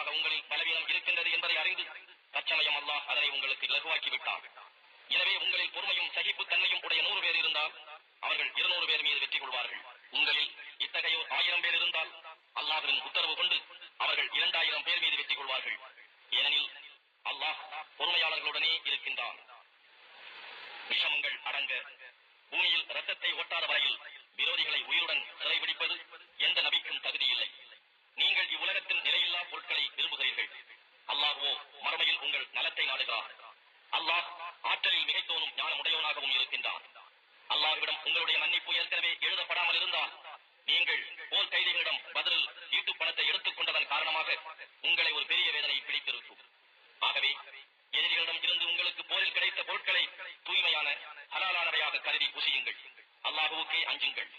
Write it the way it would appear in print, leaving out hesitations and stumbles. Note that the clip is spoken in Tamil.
நிச்சயமாக உங்களில் பலவீனம் இருக்கின்றது என்பதை அறிந்து தற்சமயம் அல்லாஹ் அதனை உங்களுக்கு இலகுவாக்கி விட்டார். எனவே உங்களில் பொறுமையும் சகிப்பு தன்மையும் உடைய 100 பேர் இருந்தால் அவர்கள் 200 பேர் மீது வெற்றி கொள்வார்கள். உங்களில் இத்தகையோர் 1000 பேர் இருந்தால் அல்லாஹ்வின் உத்தரவு கொண்டு அவர்கள் 2000 பேர் மீது வெற்றி கொள்வார்கள். ஏனெனில் அல்லாஹ் பொறுமையாளர்களுடனே இருக்கின்றான். விஷமங்கள் அடங்க பூமியில் இரத்தத்தை ஒட்டாத வரையில் விரோதிகளை உயிருடன் சிறைபிடிப்பது எந்த நபிக்கும் தகுதியில்லை. நீங்கள் இவ்வுலகத்தின் நிலையில்லா பொருட்களை விரும்புகிறீர்கள். அல்லாஹ்வோ மறுமையில் உங்கள் நலத்தை நாடுகிறார். அல்லாஹ் ஆற்றலில் மிகைத்தோனும் ஞானமுடையவனாகவும் இருக்கின்றான். அல்லாஹ்விடம் உங்களுடைய மன்னிப்பு ஏற்கனவே எழுதப்படாமல் இருந்தால் நீங்கள் போர் கைதிகளிடம் பதிலில் ஈட்டு பணத்தை எடுத்துக் கொண்டதன் காரணமாக உங்களை ஒரு பெரிய வேதனை பிடித்திருக்கும். ஆகவே எதிரிகளிடம் இருந்து உங்களுக்கு போரில் கிடைத்த பொருட்களை தூய்மையான ஹலாலானவையாக கருதி புசியுங்கள். அல்லாஹ்வுக்கே அஞ்சுங்கள்.